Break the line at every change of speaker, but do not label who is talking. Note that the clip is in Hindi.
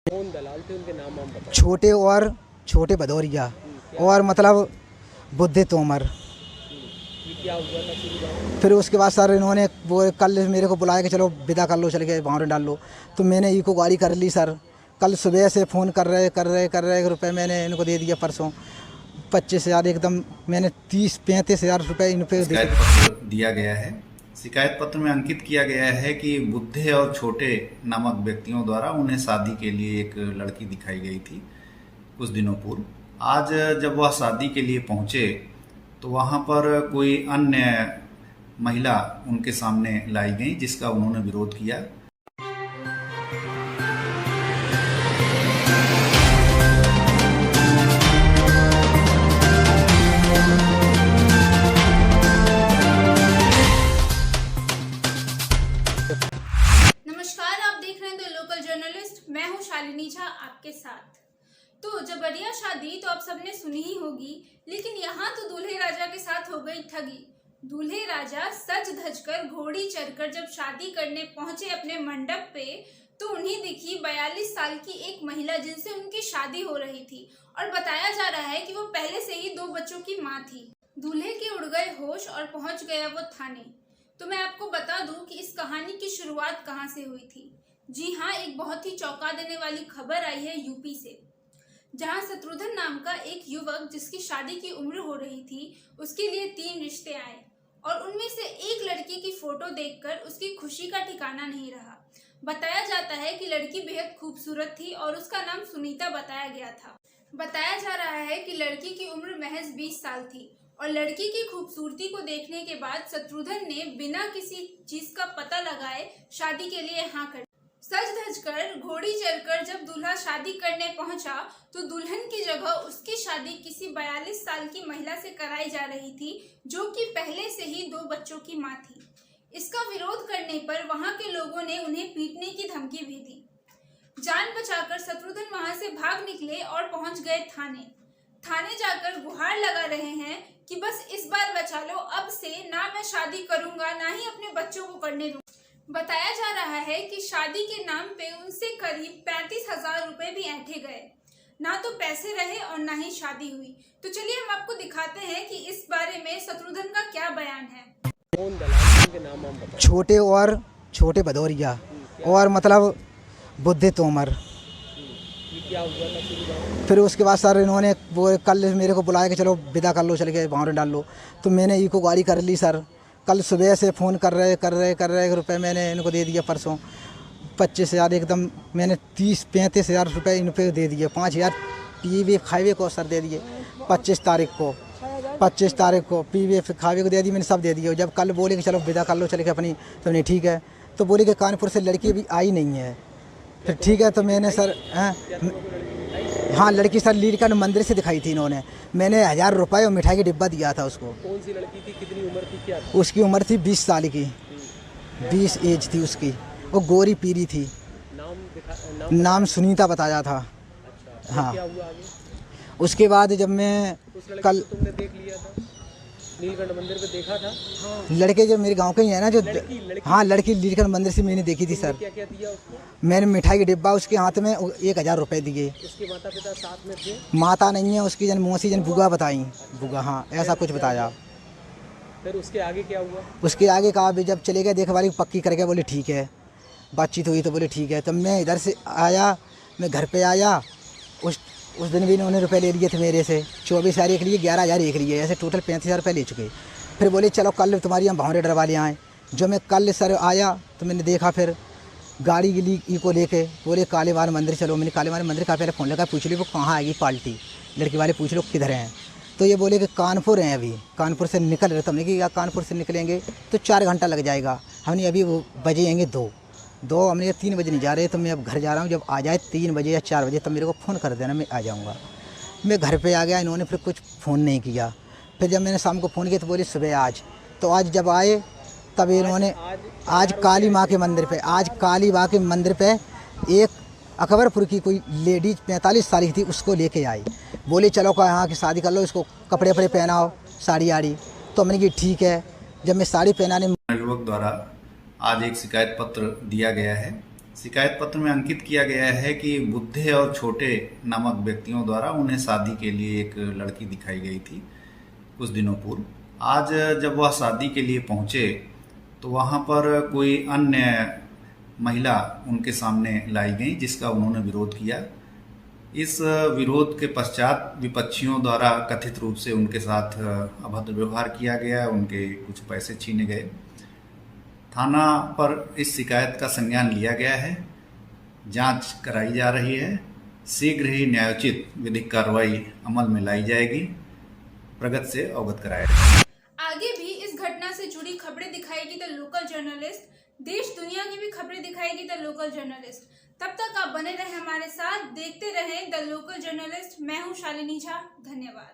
कौन दलाल थे, उनके नाम हम बताओ।
छोटे भदौरिया और मतलब बुद्धे तोमर।
ये क्या हुआ था पूरी बात?
फिर उसके बाद सर इन्होंने वो कल मेरे को बुलाया कि चलो विदा कर लो, चल के भावरे डाल लो। तो मैंने इको गाड़ी कर ली सर। कल सुबह से फ़ोन कर रहे रुपए मैंने इनको दे दिया परसों 25,000 एकदम। मैंने 30-35,000 रुपये इन पे दे
शिकायत पत्र दिया गया है। शिकायत पत्र में अंकित किया गया है कि बुद्धे और छोटे नामक व्यक्तियों द्वारा उन्हें शादी के लिए एक लड़की दिखाई गई थी कुछ दिनों पूर्व। आज जब वह शादी के लिए पहुंचे तो वहां पर कोई अन्य महिला उनके सामने लाई गई, जिसका उन्होंने विरोध किया।
नमस्कार, आप देख रहे हैं द लोकल जर्नलिस्ट। मैं हूं शालिनी झा आपके साथ। तो जबरिया शादी तो आप सबने सुनी ही होगी, लेकिन यहाँ तो दूल्हे राजा के साथ हो गई ठगी। दूल्हे राजा सज धज कर घोड़ी चढ़कर जब शादी करने पहुंचे अपने मंडप पे, तो उन्हें दिखी 42 साल की एक महिला जिनसे उनकी शादी हो रही थी, और बताया जा रहा है कि वो पहले से ही 2 बच्चों की माँ थी। दूल्हे के उड़ गए होश और पहुंच गया वो थाने। तो मैं आपको बता दूं कि इस कहानी की शुरुआत कहां से हुई थी। जी हाँ, एक बहुत ही चौंका देने वाली खबर आई है यूपी से, जहां शत्रुघ्न नाम का एक युवक जिसकी शादी की उम्र हो रही थी, उसके लिए 3 रिश्ते आए, और उनमें से एक लड़की की फोटो देखकर उसकी खुशी का ठिकाना नहीं रहा। बताया जाता है कि लड़की बेहद खूबसूरत थी और उसका नाम सुनीता बताया गया था। बताया जा रहा है कि लड़की की उम्र महज 20 साल थी, और लड़की की खूबसूरती को देखने के बाद शत्रुघ्न ने बिना किसी चीज का पता लगाए शादी के लिए हाँ कर। सज धज कर घोड़ी चढ़कर जब दूल्हा शादी करने पहुंचा, तो दुल्हन की जगह उसकी शादी किसी 42 साल की महिला से कराई जा रही थी, जो कि पहले से ही 2 बच्चों की मां थी। इसका विरोध करने पर वहां के लोगों ने उन्हें पीटने की धमकी भी दी। जान बचाकर शत्रुघ्न वहां से भाग निकले और पहुंच गए थाने। थाने जाकर गुहार लगा रहे हैं कि बस इस बार बचा लो, अब से ना मैं शादी करूंगा, ना ही अपने बच्चों को करने दूंगा। बताया जा रहा है कि शादी के नाम पे उनसे करीब 35,000 रुपए भी ऐंठे गए। ना तो पैसे रहे और ना ही शादी हुई। तो चलिए हम आपको दिखाते हैं कि इस बारे में शत्रुघ्न का क्या बयान है।
कौन दलाल थे, उनके नाम हम बताओ।
छोटे भदौरिया और मतलब बुद्धे तोमर।
ये क्या हुआ था पूरी बात?
फिर उसके बाद सर इन्होंने वो कल मेरे को बुलाया कि चलो विदा कर लो, चल के भावरे डाल लो। तो मैंने इको गाड़ी कर ली सर। कल सुबह से फ़ोन कर रहे रुपए मैंने इनको दे दिया परसों 25,000 एकदम। मैंने 30-35,000 रुपये इन पे दे दिए। 5,000 पीवे खावे को सर दे दिए 25 तारीख को पीवे खावे को दे दी मैंने, सब दे दिए। जब कल बोले कि चलो विदा कर लो, चल के अपनी, तो नहीं ठीक है। तो बोले कि कानपुर से लड़की अभी आई नहीं है। फिर ठीक है, तो मैंने सर हाँ लड़की सर लीलकंठ मंदिर से दिखाई थी इन्होंने। मैंने 1,000 रुपये और मिठाई की डिब्बा दिया था उसको।
कौन सी लड़की थी, कितनी उम्र थी, क्या था?
उसकी उम्र थी 20 साल की, 20 एज थी उसकी। वो गोरी पीरी थी। नाम सुनीता बताया था।
अच्छा,
हाँ।
क्या हुआ आगे?
उसके बाद जब मैं
उस लड़की
कल
को तुमने देख लिया था, नीलकंठ मंदिर पे देखा था?
लड़के जो मेरे गांव के ही है ना, जो
लड़की
हाँ लड़की लीलकंठ मंदिर से मैंने देखी थी सर।
क्या क्या दिया उसको?
मैंने मिठाई की डिब्बा उसके हाथ में 1,000 रुपये दिए।
उसके माता पिता साथ में थे?
माता नहीं है उसकी, जन मौसी जन बुआ बताई, बुआ हाँ ऐसा कुछ बताया।
फिर उसके आगे क्या हुआ?
उसके आगे कहा भी जब चले गए देखभाली पक्की करके, बोले ठीक है, बातचीत हुई तो बोले ठीक है। तब मैं इधर से आया, मैं घर पे आया। उस दिन भी इन्होंने रुपए ले लिए थे मेरे से। 24,000 एक लिए, 11,000 एक लिए, ऐसे टोटल 35,000 रुपये ले चुके। फिर बोले चलो कल तुम्हारी हम भावरे डरवा ले आएँ। जो मैं कल सर आया तो मैंने देखा, फिर गाड़ी गिली को लेके बोले कालीवार मंदिर चलो। मैंने कालीवार मंदिर का पहले फ़ोन लगा, पूछ ली वो कहाँ आएगी पार्टी, लड़की वाले पूछ लो किधर हैं। तो ये बोले कि कानपुर हैं, अभी कानपुर से निकल रहे। तो हमने कि कानपुर से निकलेंगे तो 4 घंटा लग जाएगा। हमने अभी वो बजे आएंगे 2 हमने 3 बजे नहीं जा रहे। तो मैं अब घर जा रहा हूँ, जब आ जाए 3 बजे या 4 बजे तब मेरे को फ़ोन कर देना, मैं आ जाऊँगा। मैं घर पे आ गया, इन्होंने फिर कुछ फ़ोन नहीं किया। फिर जब मैंने शाम को फ़ोन किया तो बोले सुबह आज। तो आज जब आए तब इन्होंने आज काली माँ के मंदिर पे एक अकबरपुर की कोई लेडीज 45 साल की थी, उसको लेके आई। बोले चलो का यहाँ की शादी कर लो, इसको कपड़े पहनाओ, साड़ी आड़ी। तो हमने कहा ठीक है। जब मैं साड़ी पहनाने
युवक द्वारा आज एक शिकायत पत्र दिया गया है। शिकायत पत्र में अंकित किया गया है कि बुद्धे और छोटे नामक व्यक्तियों द्वारा उन्हें शादी के लिए एक लड़की दिखाई गई थी कुछ दिनों पूर्व। आज जब वह शादी के लिए पहुंचे तो वहां पर कोई अन्य महिला उनके सामने लाई गई जिसका उन्होंने विरोध किया। इस विरोध के पश्चात विपक्षियों द्वारा कथित रूप से उनके साथ अभद्र व्यवहार किया गया, उनके कुछ पैसे छीने गए। थाना पर इस शिकायत का संज्ञान लिया गया है, जांच कराई जा रही है। शीघ्र ही न्यायोचित विधिक कार्रवाई अमल में लाई जाएगी, प्रगति से अवगत कराया जाएगा।
आगे भी इस घटना से जुड़ी खबरें दिखाएगी द लोकल जर्नलिस्ट, देश दुनिया की भी खबरें दिखाएगी द लोकल जर्नलिस्ट। तब तक आप बने रहें हमारे साथ, देखते रहें द लोकल जर्नलिस्ट। मैं हूं शालिनी झा, धन्यवाद।